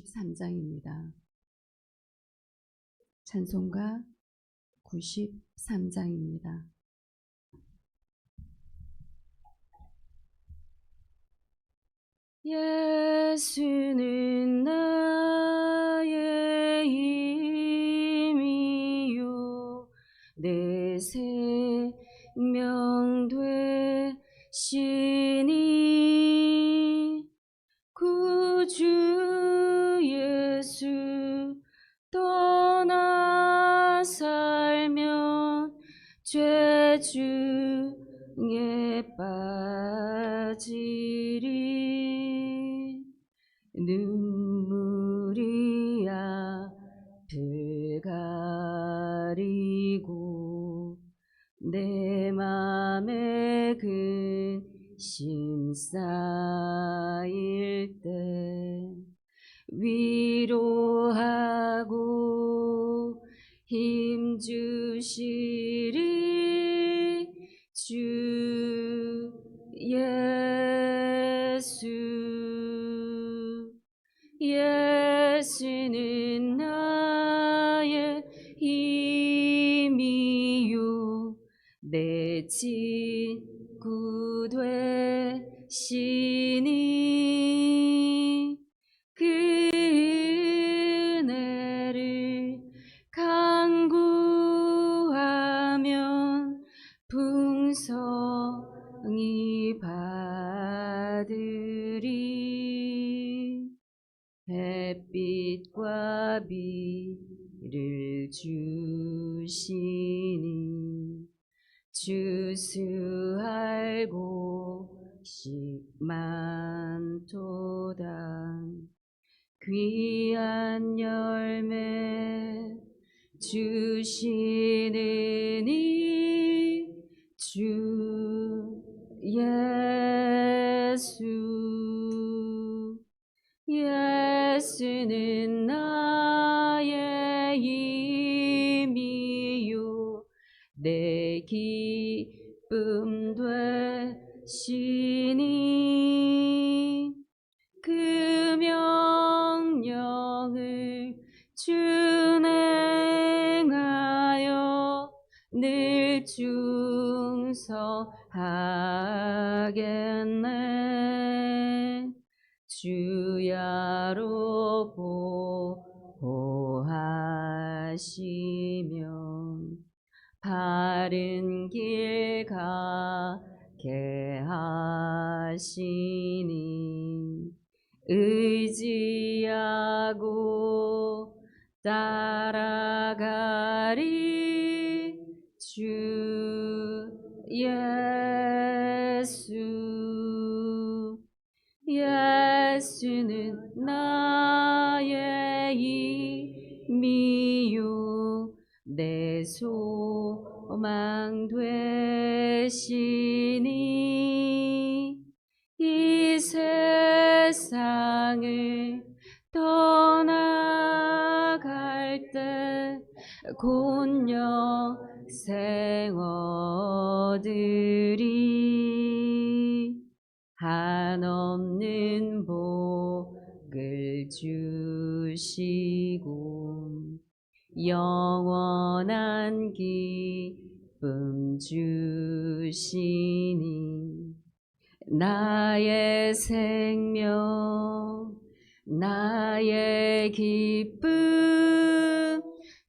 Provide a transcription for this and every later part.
93장입니다. 찬송가 93장입니다. 예수는 나의 힘이요 내 생명 되시니 구주 예수 떠나 살면 죄 중에 빠지리 눈물이 앞을 가리고 내 맘에 근심 쌓일 때 위로하고 힘 주시리 주 예수. 예수는 나의 힘이요 내 친구 되시니 그 은혜를 간구하면 풍성히 받으리 햇빛과 비를 주시니 주수할 곳이 많도다 귀한 열매 주시느니 주 예수. 예수는 나의 힘이요 내 기쁨 되시니 그 명령을 준행하여 늘 충성하겠네 주야로 보호하시면 바른 길 가게 하시니 의지하고 따라가리 주 예수. 예수는 나의 힘이요 내 소망 되시니 이 세상을 떠나갈 때 곧 영생 얻으리 한없는 복을 주시고 영원한 기쁨 주시니 나의 생명 나의 기쁨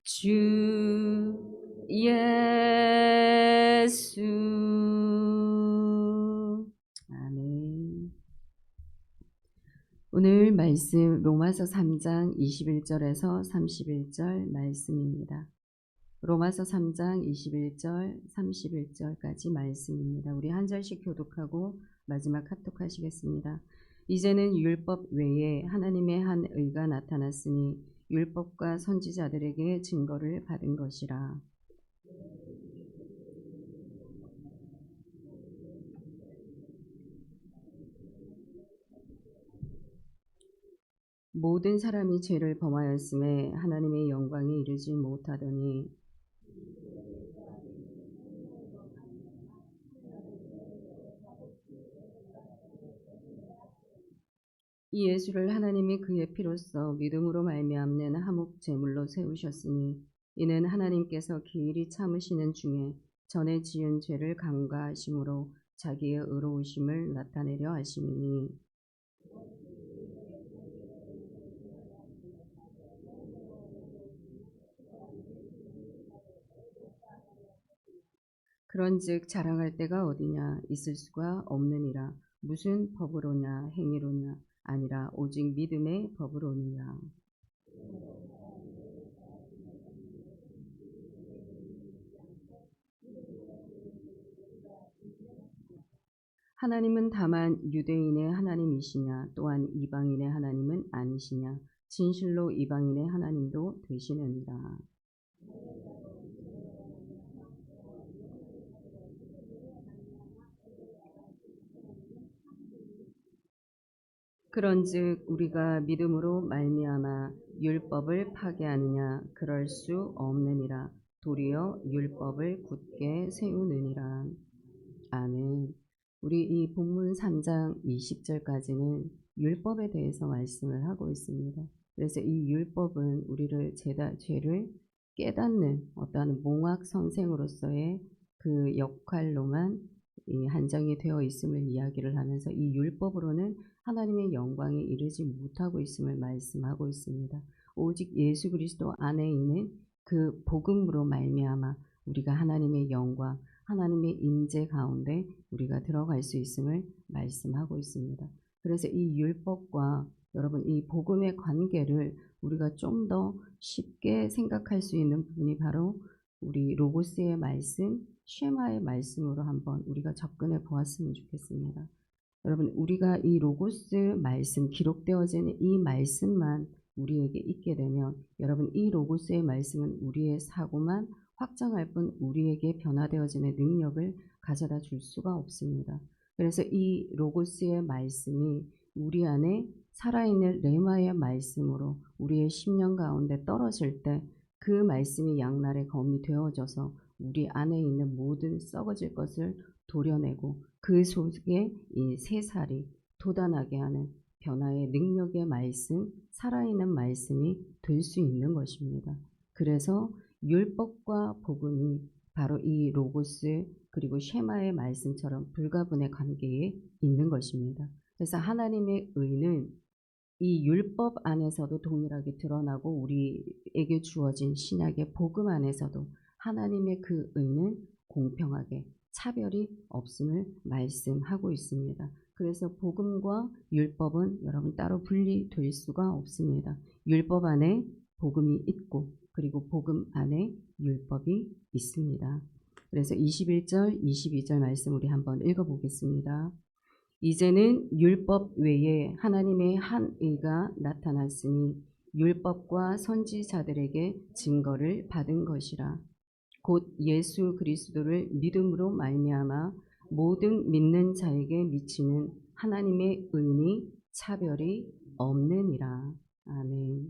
주 예수. 아멘. 오늘 말씀 로마서 3장 21절에서 31절 말씀입니다. 로마서 3장 21절 31절까지 말씀입니다. 우리 한 절씩 교독하고 마지막 합독하시겠습니다. 이제는 율법 외에 하나님의 한 의가 나타났으니 율법과 선지자들에게 증거를 받은 것이라. 모든 사람이 죄를 범하였음에 하나님의 영광에 이르지 못하더니 이 예수를 하나님이 그의 피로써 믿음으로 말미암는 화목 제물로 세우셨으니 이는 하나님께서 기일이 참으시는 중에 전에 지은 죄를 간과하심으로 자기의 의로우심을 나타내려 하심이니. 그런즉 자랑할 데가 어디냐, 있을 수가 없느니라. 무슨 법으로냐, 행위로냐, 아니라 오직 믿음의 법으로니라. 하나님은 다만 유대인의 하나님이시냐, 또한 이방인의 하나님은 아니시냐, 진실로 이방인의 하나님도 되시느니라. 그런즉 우리가 믿음으로 말미암아 율법을 파괴하느냐, 그럴 수 없느니라. 도리어 율법을 굳게 세우느니라. 아멘. 우리 이 본문 3장 20절까지는 율법에 대해서 말씀을 하고 있습니다. 그래서 이 율법은 우리를 죄를 깨닫는 어떠한 몽학 선생으로서의 그 역할로만 한정이 되어 있음을 이야기를 하면서 이 율법으로는 하나님의 영광에 이르지 못하고 있음을 말씀하고 있습니다. 오직 예수 그리스도 안에 있는 그 복음으로 말미암아 우리가 하나님의 영광, 하나님의 임재 가운데 우리가 들어갈 수 있음을 말씀하고 있습니다. 그래서 이 율법과 여러분 이 복음의 관계를 우리가 좀 더 쉽게 생각할 수 있는 부분이 바로 우리 로고스의 말씀, 쉐마의 말씀으로 한번 우리가 접근해 보았으면 좋겠습니다. 여러분 우리가 이 로고스 말씀, 기록되어진 이 말씀만 우리에게 있게 되면 여러분 이 로고스의 말씀은 우리의 사고만 확장할 뿐 우리에게 변화되어지는 능력을 가져다 줄 수가 없습니다. 그래서 이 로고스의 말씀이 우리 안에 살아있는 레마의 말씀으로 우리의 심령 가운데 떨어질 때 그 말씀이 양날의 검이 되어져서 우리 안에 있는 모든 썩어질 것을 도려내고 그 속에 이 새살이 돋아나게 하는 변화의 능력의 말씀, 살아있는 말씀이 될 수 있는 것입니다. 그래서 율법과 복음이 바로 이 로고스 그리고 쉐마의 말씀처럼 불가분의 관계에 있는 것입니다. 그래서 하나님의 의는 이 율법 안에서도 동일하게 드러나고 우리에게 주어진 신약의 복음 안에서도 하나님의 그 의는 공평하게 차별이 없음을 말씀하고 있습니다. 그래서 복음과 율법은 여러분 따로 분리될 수가 없습니다. 율법 안에 복음이 있고 그리고 복음 안에 율법이 있습니다. 그래서 21절, 22절 말씀 우리 한번 읽어보겠습니다. 이제는 율법 외에 하나님의 한 의가 나타났으니 율법과 선지자들에게 증거를 받은 것이라. 곧 예수 그리스도를 믿음으로 말미암아 모든 믿는 자에게 미치는 하나님의 의니 차별이 없느니라. 아멘.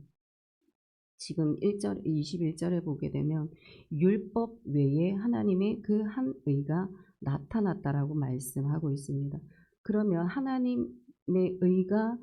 지금 21절에 보게 되면 율법 외에 하나님의 그 한 의가 나타났다라고 말씀하고 있습니다. 그러면 하나님의 의가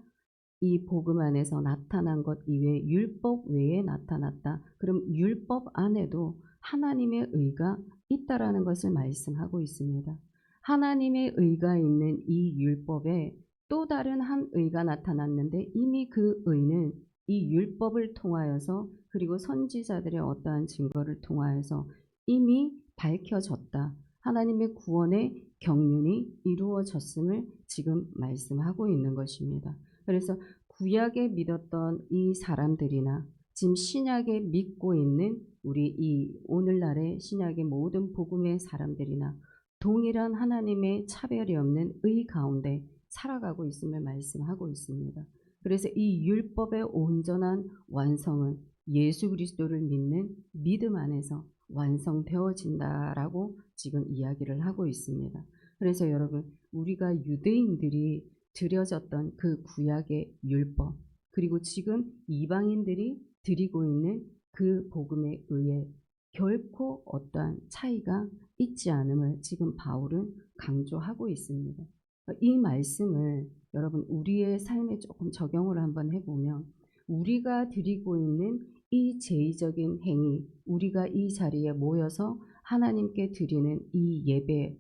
이 복음 안에서 나타난 것 이외에 율법 외에 나타났다. 그럼 율법 안에도 하나님의 의가 있다라는 것을 말씀하고 있습니다. 하나님의 의가 있는 이 율법에 또 다른 한 의가 나타났는데 이미 그 의는 이 율법을 통하여서 그리고 선지자들의 어떠한 증거를 통하여서 이미 밝혀졌다. 하나님의 구원의 경륜이 이루어졌음을 지금 말씀하고 있는 것입니다. 그래서 구약에 믿었던 이 사람들이나 지금 신약에 믿고 있는 우리 이 오늘날의 신약의 모든 복음의 사람들이나 동일한 하나님의 차별이 없는 의 가운데 살아가고 있음을 말씀하고 있습니다. 그래서 이 율법의 온전한 완성은 예수 그리스도를 믿는 믿음 안에서 완성되어진다라고 지금 이야기를 하고 있습니다. 그래서 여러분 우리가 유대인들이 드려졌던 그 구약의 율법 그리고 지금 이방인들이 드리고 있는 그 복음에 의해 결코 어떠한 차이가 있지 않음을 지금 바울은 강조하고 있습니다. 이 말씀을 여러분 우리의 삶에 조금 적용을 한번 해보면 우리가 드리고 있는 이 제의적인 행위, 우리가 이 자리에 모여서 하나님께 드리는 이 예배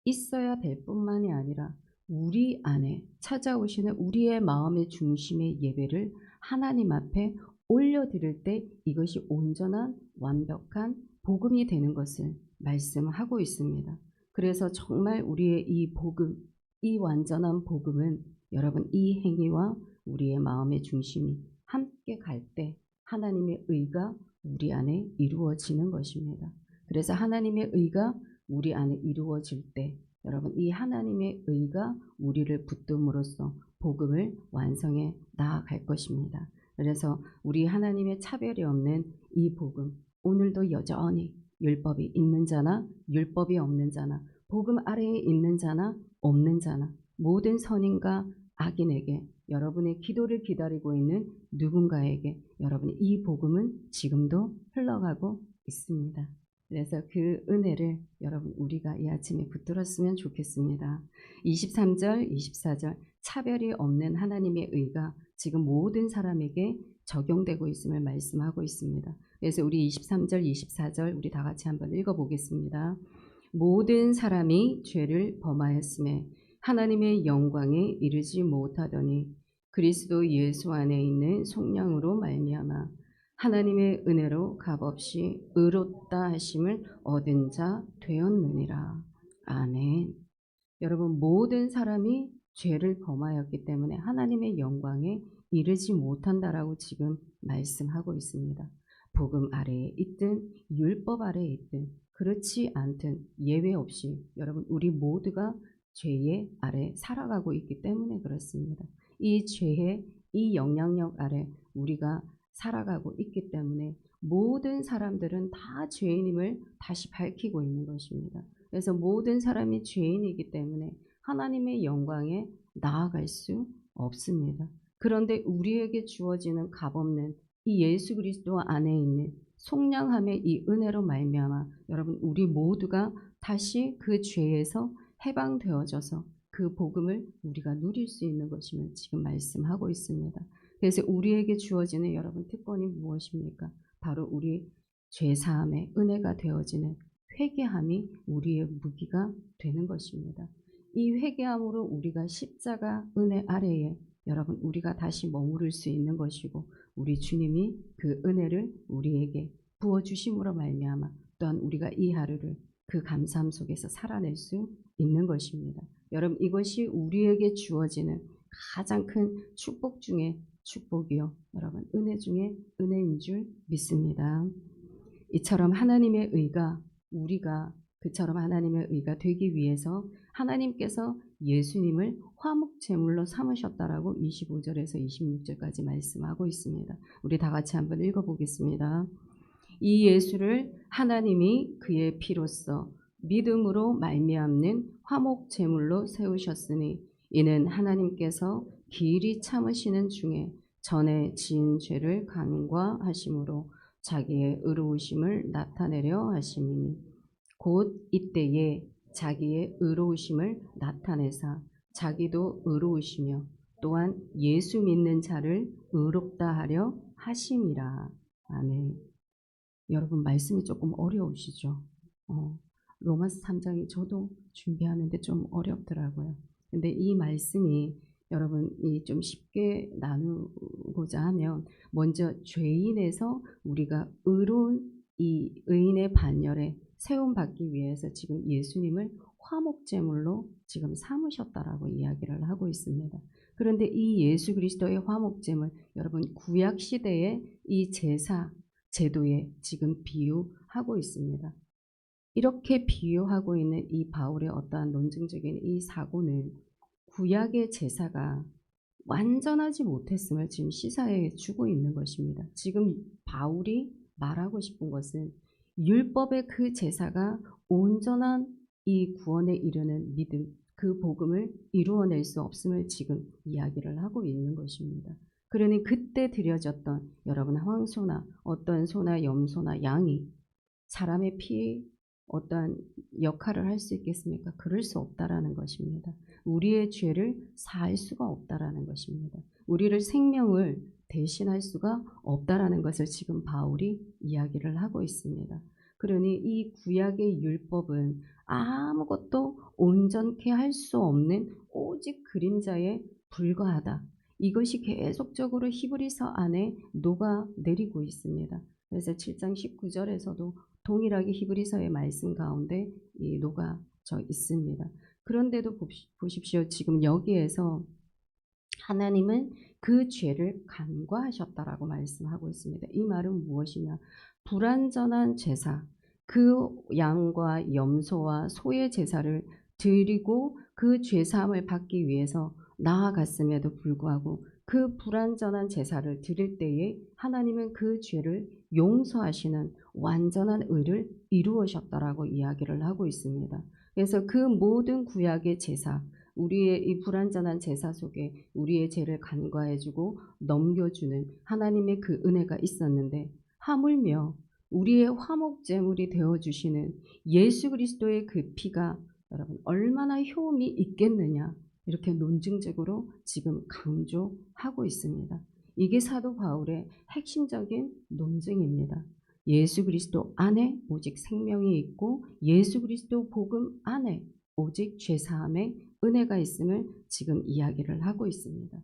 있어야 될 뿐만이 아니라 우리 안에 찾아오시는 우리의 마음의 중심의 예배를 하나님 앞에 올려드릴 때 이것이 온전한 완벽한 복음이 되는 것을 말씀하고 있습니다. 그래서 정말 우리의 이 복음, 이 완전한 복음은 여러분 이 행위와 우리의 마음의 중심이 함께 갈 때 하나님의 의가 우리 안에 이루어지는 것입니다. 그래서 하나님의 의가 우리 안에 이루어질 때 여러분 이 하나님의 의가 우리를 붙듦으로써 복음을 완성해 나아갈 것입니다. 그래서 우리 하나님의 차별이 없는 이 복음 오늘도 여전히 율법이 있는 자나 율법이 없는 자나 복음 아래에 있는 자나 없는 자나 모든 선인과 악인에게 여러분의 기도를 기다리고 있는 누군가에게 여러분의 이 복음은 지금도 흘러가고 있습니다. 그래서 그 은혜를 여러분 우리가 이 아침에 붙들었으면 좋겠습니다. 23절, 24절 차별이 없는 하나님의 의가 지금 모든 사람에게 적용되고 있음을 말씀하고 있습니다. 그래서 우리 23절, 24절 우리 다 같이 한번 읽어보겠습니다. 모든 사람이 죄를 범하였음에 하나님의 영광에 이르지 못하더니 그리스도 예수 안에 있는 속량으로 말미암아 하나님의 은혜로 값없이 의롭다 하심을 얻은 자 되었느니라. 아멘. 여러분 모든 사람이 죄를 범하였기 때문에 하나님의 영광에 이르지 못한다라고 지금 말씀하고 있습니다. 복음 아래에 있든 율법 아래에 있든 그렇지 않든 예외 없이 여러분 우리 모두가 죄의 아래 살아가고 있기 때문에 그렇습니다. 이 죄의 이 영향력 아래 우리가 살아가고 있기 때문에 모든 사람들은 다 죄인임을 다시 밝히고 있는 것입니다. 그래서 모든 사람이 죄인이기 때문에 하나님의 영광에 나아갈 수 없습니다. 그런데 우리에게 주어지는 값없는 이 예수 그리스도 안에 있는 속량함의 이 은혜로 말미암아 여러분 우리 모두가 다시 그 죄에서 해방되어져서 그 복음을 우리가 누릴 수 있는 것임을 지금 말씀하고 있습니다. 그래서 우리에게 주어지는 여러분 특권이 무엇입니까? 바로 우리 죄사함의 은혜가 되어지는 회개함이 우리의 무기가 되는 것입니다. 이 회개함으로 우리가 십자가 은혜 아래에 여러분 우리가 다시 머무를 수 있는 것이고 우리 주님이 그 은혜를 우리에게 부어주심으로 말미암아 또한 우리가 이 하루를 그 감사함 속에서 살아낼 수 있는 것입니다. 여러분 이것이 우리에게 주어지는 가장 큰 축복 중에 축복이요. 여러분 은혜 중에 은혜인 줄 믿습니다. 이처럼 하나님의 의가 우리가 그처럼 하나님의 의가 되기 위해서 하나님께서 예수님을 화목제물로 삼으셨다라고 25절에서 26절까지 말씀하고 있습니다. 우리 다 같이 한번 읽어보겠습니다. 이 예수를 하나님이 그의 피로써 믿음으로 말미암는 화목제물로 세우셨으니 이는 하나님께서 길이 참으시는 중에 전에 지은 죄를 간과하심으로 자기의 의로우심을 나타내려 하심이니 곧 이때에 자기의 의로우심을 나타내사 자기도 의로우시며 또한 예수 믿는 자를 의롭다 하려 하심이라. 아멘. 여러분 말씀이 조금 어려우시죠? 로마서 3장이 저도 준비하는데 좀 어렵더라고요. 근데 이 말씀이 여러분이 좀 쉽게 나누고자 하면 먼저 죄인에서 우리가 의로운 이 의인의 반열에 세움받기 위해서 지금 예수님을 화목제물로 지금 삼으셨다라고 이야기를 하고 있습니다. 그런데 이 예수 그리스도의 화목제물 여러분 구약 시대의 이 제사 제도에 지금 비유하고 있습니다. 이렇게 비유하고 있는 이 바울의 어떠한 논증적인 이 사고는 구약의 제사가 완전하지 못했음을 지금 시사해 주고 있는 것입니다. 지금 바울이 말하고 싶은 것은 율법의 그 제사가 온전한 이 구원에 이르는 믿음, 그 복음을 이루어낼 수 없음을 지금 이야기를 하고 있는 것입니다. 그러니 그때 드려졌던 여러분 황소나 어떤 소나 염소나 양이 사람의 피 어떠한 역할을 할 수 있겠습니까? 그럴 수 없다라는 것입니다. 우리의 죄를 사할 수가 없다라는 것입니다. 우리를 생명을 대신할 수가 없다라는 것을 지금 바울이 이야기를 하고 있습니다. 그러니 이 구약의 율법은 아무것도 온전케 할 수 없는 오직 그림자에 불과하다. 이것이 계속적으로 히브리서 안에 녹아내리고 있습니다. 그래서 7장 19절에서도 동일하게 히브리서의 말씀 가운데 녹아져 있습니다. 그런데도 보십시오. 지금 여기에서 하나님은 그 죄를 간과하셨다라고 말씀하고 있습니다. 이 말은 무엇이냐? 불완전한 제사, 그 양과 염소와 소의 제사를 드리고 그 죄사함을 받기 위해서 나아갔음에도 불구하고 그 불완전한 제사를 드릴 때에 하나님은 그 죄를 용서하시는 완전한 의를 이루으셨다라고 이야기를 하고 있습니다. 그래서 그 모든 구약의 제사, 우리의 이 불완전한 제사 속에 우리의 죄를 간과해주고 넘겨주는 하나님의 그 은혜가 있었는데, 하물며 우리의 화목제물이 되어주시는 예수 그리스도의 그 피가 여러분 얼마나 효험이 있겠느냐, 이렇게 논증적으로 지금 강조하고 있습니다. 이게 사도 바울의 핵심적인 논증입니다. 예수 그리스도 안에 오직 생명이 있고 예수 그리스도 복음 안에 오직 죄사함의 은혜가 있음을 지금 이야기를 하고 있습니다.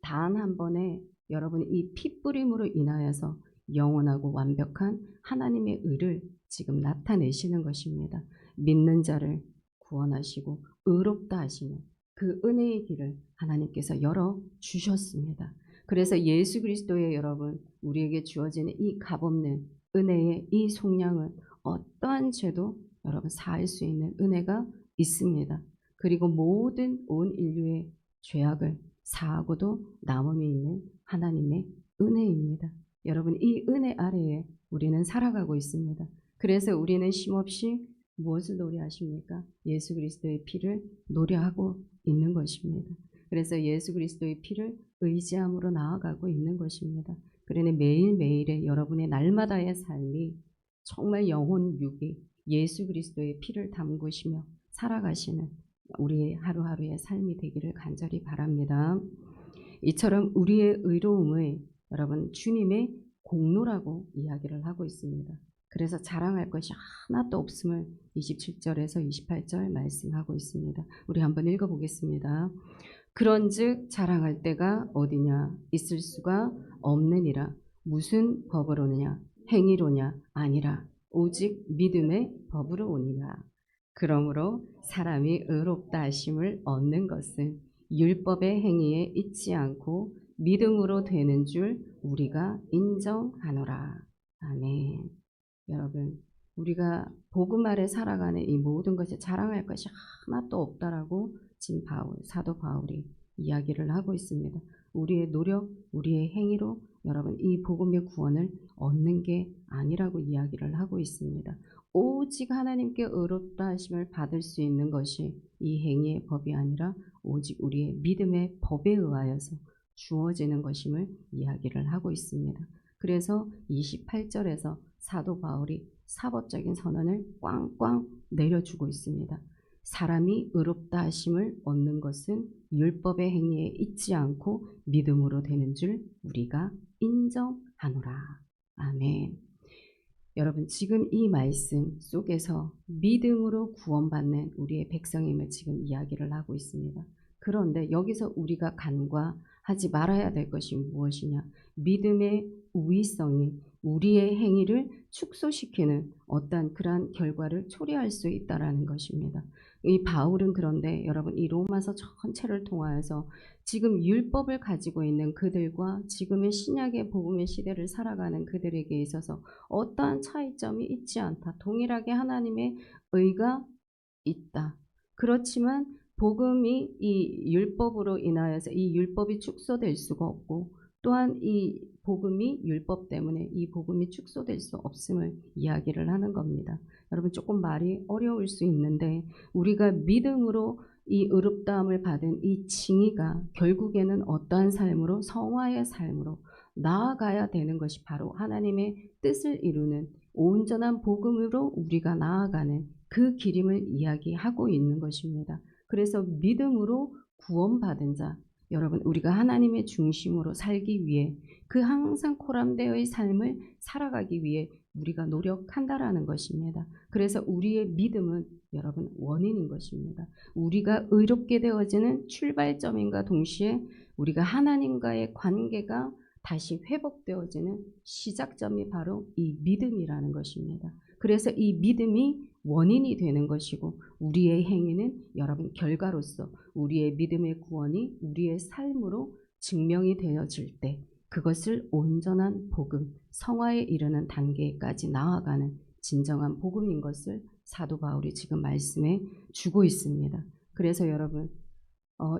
단 한 번에 여러분이 이 피뿌림으로 인하여서 영원하고 완벽한 하나님의 의를 지금 나타내시는 것입니다. 믿는 자를 구원하시고 의롭다 하시는 그 은혜의 길을 하나님께서 열어 주셨습니다. 그래서 예수 그리스도의 여러분 우리에게 주어지는 이 값없는 은혜의 이 속량은 어떠한 죄도 여러분 사할 수 있는 은혜가 있습니다. 그리고 모든 온 인류의 죄악을 사하고도 남음이 있는 하나님의 은혜입니다. 여러분 이 은혜 아래에 우리는 살아가고 있습니다. 그래서 우리는 쉼없이 무엇을 노래하십니까? 예수 그리스도의 피를 노래하고 있는 것입니다. 그래서 예수 그리스도의 피를 의지함으로 나아가고 있는 것입니다. 그러니 매일매일의 여러분의 날마다의 삶이 정말 영혼 유기 예수 그리스도의 피를 담그시며 살아가시는 우리의 하루하루의 삶이 되기를 간절히 바랍니다. 이처럼 우리의 의로움을 여러분 주님의 공로라고 이야기를 하고 있습니다. 그래서 자랑할 것이 하나도 없음을 27절에서 28절 말씀하고 있습니다. 우리 한번 읽어보겠습니다. 그런즉 자랑할 때가 어디냐? 있을 수가 없느니라. 무슨 법으로느냐? 행위로냐? 아니라 오직 믿음의 법으로 오니라. 그러므로 사람이 의롭다 하심을 얻는 것은 율법의 행위에 있지 않고 믿음으로 되는 줄 우리가 인정하노라. 아멘. 여러분 우리가 복음 아래 살아가는 이 모든 것이 자랑할 것이 하나도 없다라고 지금 사도 바울이 이야기를 하고 있습니다. 우리의 노력, 우리의 행위로 여러분 이 복음의 구원을 얻는 게 아니라고 이야기를 하고 있습니다. 오직 하나님께 의롭다 하심을 받을 수 있는 것이 이 행위의 법이 아니라 오직 우리의 믿음의 법에 의하여서 주어지는 것임을 이야기를 하고 있습니다. 그래서 28절에서 사도 바울이 사법적인 선언을 꽝꽝 내려주고 있습니다. 사람이 의롭다 하심을 얻는 것은 율법의 행위에 있지 않고 믿음으로 되는 줄 우리가 인정하노라. 아멘. 여러분 지금 이 말씀 속에서 믿음으로 구원받는 우리의 백성임을 지금 이야기를 하고 있습니다. 그런데 여기서 우리가 간과하지 말아야 될 것이 무엇이냐? 믿음의 우위성이 우리의 행위를 축소시키는 어떠한 그러한 결과를 초래할 수 있다라는 것입니다. 이 바울은 그런데 여러분 이 로마서 전체를 통하여서 지금 율법을 가지고 있는 그들과 지금의 신약의 복음의 시대를 살아가는 그들에게 있어서 어떠한 차이점이 있지 않다. 동일하게 하나님의 의가 있다. 그렇지만 복음이 이 율법으로 인하여서 이 율법이 축소될 수가 없고 또한 이 복음이 율법 때문에 이 복음이 축소될 수 없음을 이야기를 하는 겁니다. 여러분 조금 말이 어려울 수 있는데 우리가 믿음으로 이 의롭다함을 받은 이 징의가 결국에는 어떠한 삶으로 성화의 삶으로 나아가야 되는 것이 바로 하나님의 뜻을 이루는 온전한 복음으로 우리가 나아가는 그 길임을 이야기하고 있는 것입니다. 그래서 믿음으로 구원받은 자, 여러분 우리가 하나님의 중심으로 살기 위해 그 항상 코람되어의 삶을 살아가기 위해 우리가 노력한다라는 것입니다. 그래서 우리의 믿음은 여러분 원인인 것입니다. 우리가 의롭게 되어지는 출발점인가 동시에 우리가 하나님과의 관계가 다시 회복되어지는 시작점이 바로 이 믿음이라는 것입니다. 그래서 이 믿음이 원인이 되는 것이고 우리의 행위는 여러분 결과로서 우리의 믿음의 구원이 우리의 삶으로 증명이 되어질 때 그것을 온전한 복음, 성화에 이르는 단계까지 나아가는 진정한 복음인 것을 사도 바울이 지금 말씀해 주고 있습니다. 그래서 여러분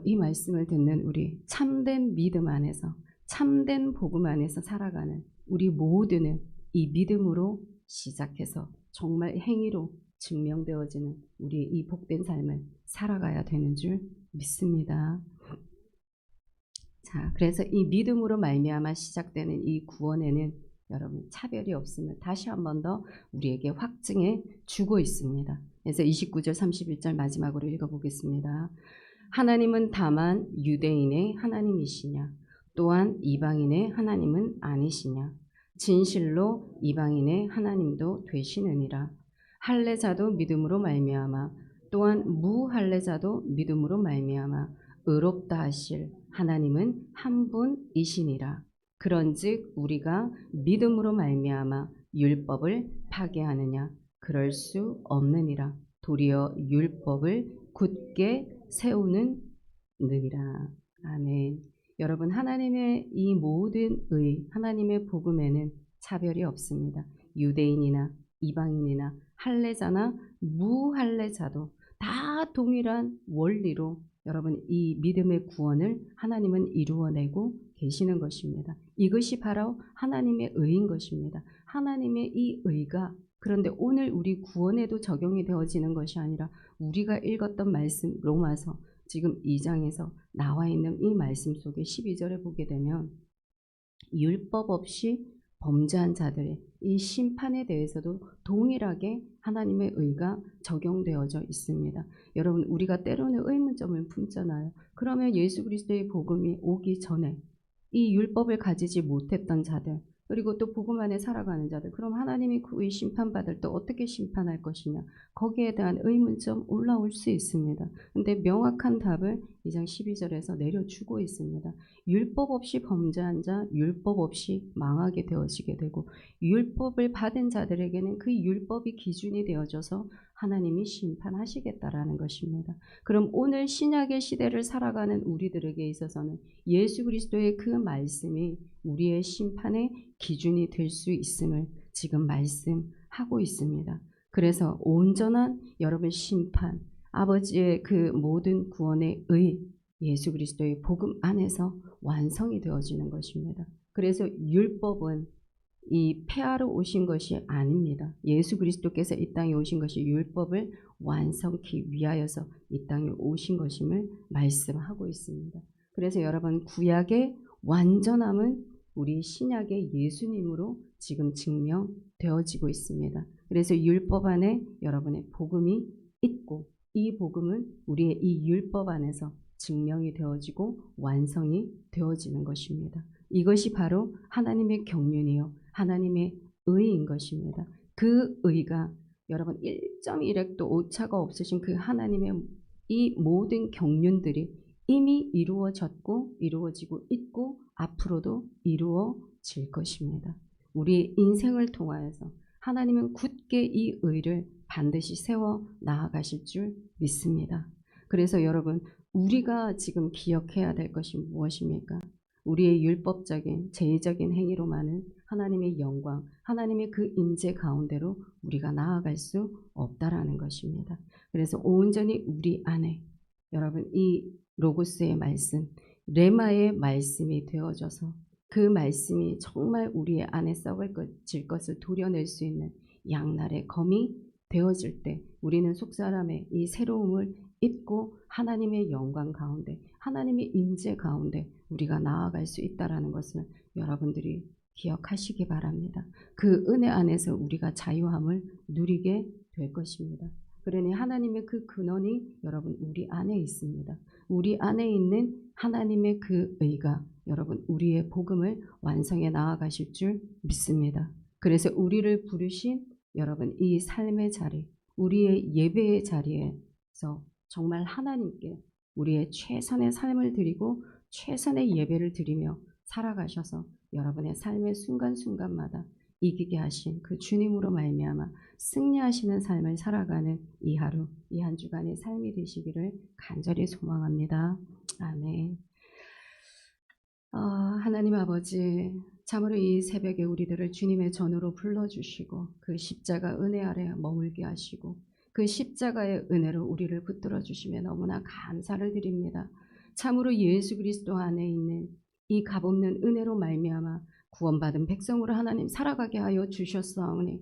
이 말씀을 듣는 우리 참된 믿음 안에서 참된 복음 안에서 살아가는 우리 모두는 이 믿음으로 시작해서 정말 행위로 증명되어지는 우리의 이 복된 삶을 살아가야 되는 줄 믿습니다. 자, 그래서 이 믿음으로 말미암아 시작되는 이 구원에는 여러분 차별이 없음을 다시 한 번 더 우리에게 확증해 주고 있습니다. 그래서 29절 31절 마지막으로 읽어보겠습니다. 하나님은 다만 유대인의 하나님이시냐 또한 이방인의 하나님은 아니시냐 진실로 이방인의 하나님도 되시느니라. 할례자도 믿음으로 말미암아 또한 무할례자도 믿음으로 말미암아 의롭다 하실 하나님은 한 분이시니라. 그런즉 우리가 믿음으로 말미암아 율법을 파괴하느냐 그럴 수 없느니라. 도리어 율법을 굳게 세우는 느니라. 아멘. 여러분 하나님의 이 모든 하나님의 복음에는 차별이 없습니다. 유대인이나 이방인이나 할례자나 무할례자도 다 동일한 원리로 여러분 이 믿음의 구원을 하나님은 이루어내고 계시는 것입니다. 이것이 바로 하나님의 의인 것입니다. 하나님의 이 의가 그런데 오늘 우리 구원에도 적용이 되어지는 것이 아니라 우리가 읽었던 말씀 로마서 지금 2장에서 나와 있는 이 말씀 속에 12절에 보게 되면 율법 없이 범죄한 자들의 이 심판에 대해서도 동일하게 하나님의 의가 적용되어져 있습니다. 여러분 우리가 때로는 의문점을 품잖아요. 그러면 예수 그리스도의 복음이 오기 전에 이 율법을 가지지 못했던 자들 그리고 또 복음 안에 살아가는 자들 그럼 하나님이 그의 심판받을 때 어떻게 심판할 것이냐 거기에 대한 의문점 올라올 수 있습니다. 근데 명확한 답을 2장 12절에서 내려주고 있습니다. 율법 없이 범죄한 자 율법 없이 망하게 되어지게 되고 율법을 받은 자들에게는 그 율법이 기준이 되어져서 하나님이 심판하시겠다라는 것입니다. 그럼 오늘 신약의 시대를 살아가는 우리들에게 있어서는 예수 그리스도의 그 말씀이 우리의 심판의 기준이 될 수 있음을 지금 말씀하고 있습니다. 그래서 온전한 여러분 심판, 아버지의 그 모든 구원의 의, 예수 그리스도의 복음 안에서 완성이 되어지는 것입니다. 그래서 율법은 이 폐하러 오신 것이 아닙니다. 예수 그리스도께서 이 땅에 오신 것이 율법을 완성케 위하여서 이 땅에 오신 것임을 말씀하고 있습니다. 그래서 여러분 구약의 완전함은 우리 신약의 예수님으로 지금 증명되어지고 있습니다. 그래서 율법 안에 여러분의 복음이 있고 이 복음은 우리의 이 율법 안에서 증명이 되어지고 완성이 되어지는 것입니다. 이것이 바로 하나님의 경륜이요 하나님의 의인 것입니다. 그 의가 여러분 1.1획도 오차가 없으신 그 하나님의 이 모든 경륜들이 이미 이루어졌고 이루어지고 있고 앞으로도 이루어질 것입니다. 우리 인생을 통하여서 하나님은 굳게 이 의를 반드시 세워 나아가실 줄 믿습니다. 그래서 여러분 우리가 지금 기억해야 될 것이 무엇입니까? 우리의 율법적인 제의적인 행위로만은 하나님의 영광, 하나님의 그 임재 가운데로 우리가 나아갈 수 없다라는 것입니다. 그래서 온전히 우리 안에 여러분 이 로고스의 말씀, 레마의 말씀이 되어져서 그 말씀이 정말 우리의 안에 썩어질 것을 도려낼 수 있는 양날의 검이 되어질 때 우리는 속사람의 이 새로움을 잊고 하나님의 영광 가운데 하나님의 임재 가운데 우리가 나아갈 수 있다라는 것을 여러분들이 기억하시기 바랍니다. 그 은혜 안에서 우리가 자유함을 누리게 될 것입니다. 그러니 하나님의 그 근원이 여러분 우리 안에 있습니다. 우리 안에 있는 하나님의 그 의가 여러분 우리의 복음을 완성해 나아가실 줄 믿습니다. 그래서 우리를 부르신 여러분 이 삶의 자리, 우리의 예배의 자리에서 정말 하나님께 우리의 최선의 삶을 드리고 최선의 예배를 드리며 살아가셔서 여러분의 삶의 순간순간마다 이기게 하신 그 주님으로 말미암아 승리하시는 삶을 살아가는 이 하루, 이 한 주간의 삶이 되시기를 간절히 소망합니다. 아멘. 하나님 아버지, 참으로 이 새벽에 우리들을 주님의 전으로 불러주시고 그 십자가 은혜 아래 머물게 하시고 그 십자가의 은혜로 우리를 붙들어 주시며 너무나 감사를 드립니다. 참으로 예수 그리스도 안에 있는 이 값없는 은혜로 말미암아 구원받은 백성으로 하나님 살아가게 하여 주셨사오니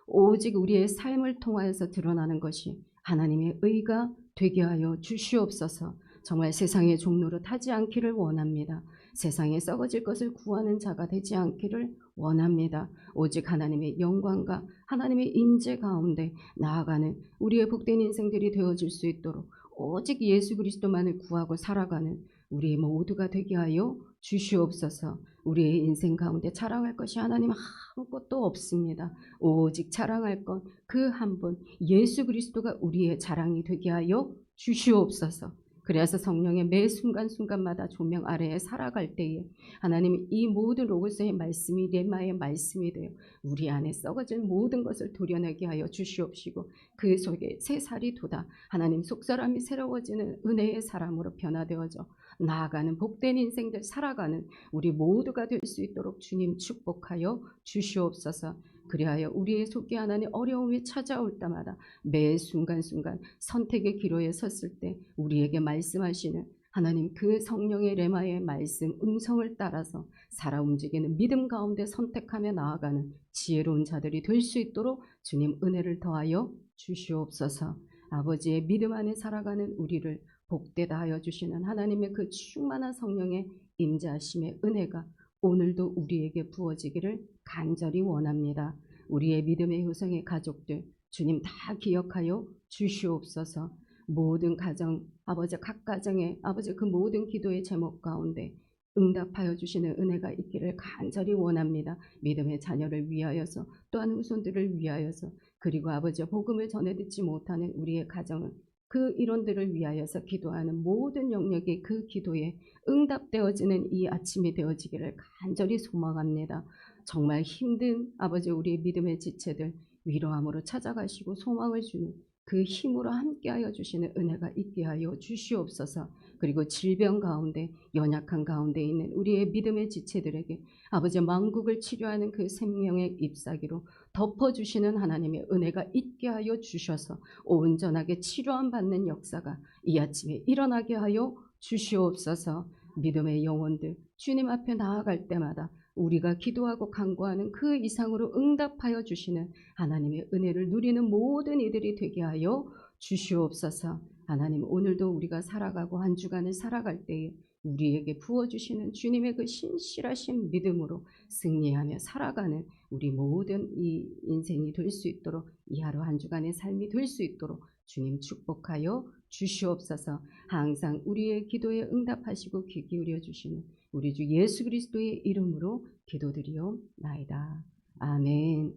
오직 우리의 삶을 통하여서 드러나는 것이 하나님의 의가 되게 하여 주시옵소서. 정말 세상의 종로로 타지 않기를 원합니다. 세상에 썩어질 것을 구하는 자가 되지 않기를 원합니다. 오직 하나님의 영광과 하나님의 인재 가운데 나아가는 우리의 복된 인생들이 되어질 수 있도록 오직 예수 그리스도만을 구하고 살아가는 우리 모두가 되게 하여 주시옵소서. 우리의 인생 가운데 자랑할 것이 하나님 아무것도 없습니다. 오직 자랑할 것 그 한 분 예수 그리스도가 우리의 자랑이 되게 하여 주시옵소서. 그래서 성령의 매 순간순간마다 조명 아래에 살아갈 때에 하나님 이 모든 로고스의 말씀이 레마의 말씀이 되어 우리 안에 썩어진 모든 것을 도려내게 하여 주시옵시고 그 속에 새 살이 돋아 하나님 속사람이 새로워지는 은혜의 사람으로 변화되어져 나아가는 복된 인생들 살아가는 우리 모두가 될 수 있도록 주님 축복하여 주시옵소서. 그리하여 우리의 속에 하나님 어려움이 찾아올 때마다 매 순간순간 선택의 기로에 섰을 때 우리에게 말씀하시는 하나님 그 성령의 레마의 말씀 음성을 따라서 살아 움직이는 믿음 가운데 선택하며 나아가는 지혜로운 자들이 될 수 있도록 주님 은혜를 더하여 주시옵소서. 아버지의 믿음 안에 살아가는 우리를 복되다 하여 주시는 하나님의 그 충만한 성령의 임재하심의 은혜가 오늘도 우리에게 부어지기를 간절히 원합니다. 우리의 믿음의 효성의 가족들 주님 다 기억하여 주시옵소서. 모든 가정 아버지 각 가정에 아버지 그 모든 기도의 제목 가운데 응답하여 주시는 은혜가 있기를 간절히 원합니다. 믿음의 자녀를 위하여서 또한 후손들을 위하여서 그리고 아버지의 복음을 전해 듣지 못하는 우리의 가정은 그 일원들을 위하여서 기도하는 모든 영역이 그 기도에 응답되어지는 이 아침이 되어지기를 간절히 소망합니다. 정말 힘든 아버지 우리의 믿음의 지체들 위로함으로 찾아가시고 소망을 주는 그 힘으로 함께하여 주시는 은혜가 있게 하여 주시옵소서. 그리고 질병 가운데 연약한 가운데 있는 우리의 믿음의 지체들에게 아버지 만국을 치료하는 그 생명의 잎사귀로 덮어주시는 하나님의 은혜가 있게 하여 주셔서 온전하게 치료함 받는 역사가 이 아침에 일어나게 하여 주시옵소서. 믿음의 영혼들 주님 앞에 나아갈 때마다 우리가 기도하고 간구하는 그 이상으로 응답하여 주시는 하나님의 은혜를 누리는 모든 이들이 되게 하여 주시옵소서. 하나님 오늘도 우리가 살아가고 한 주간을 살아갈 때에 우리에게 부어주시는 주님의 그 신실하신 믿음으로 승리하며 살아가는 우리 모든 이 인생이 될 수 있도록 이 하루 한 주간의 삶이 될 수 있도록 주님 축복하여 주시옵소서. 항상 우리의 기도에 응답하시고 귀 기울여 주시는 우리 주 예수 그리스도의 이름으로 기도드리옵나이다. 아멘.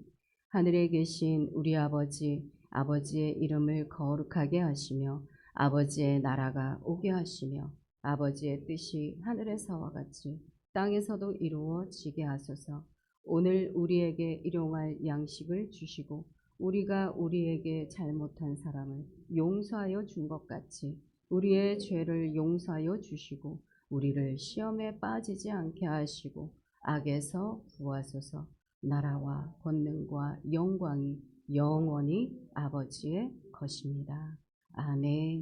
하늘에 계신 우리 아버지, 아버지의 이름을 거룩하게 하시며 아버지의 나라가 오게 하시며 아버지의 뜻이 하늘에서와 같이 땅에서도 이루어지게 하소서. 오늘 우리에게 일용할 양식을 주시고 우리가 우리에게 잘못한 사람을 용서하여 준 것 같이 우리의 죄를 용서하여 주시고 우리를 시험에 빠지지 않게 하시고 악에서 구하소서. 나라와 권능과 영광이 영원히 아버지의 것입니다. 아멘.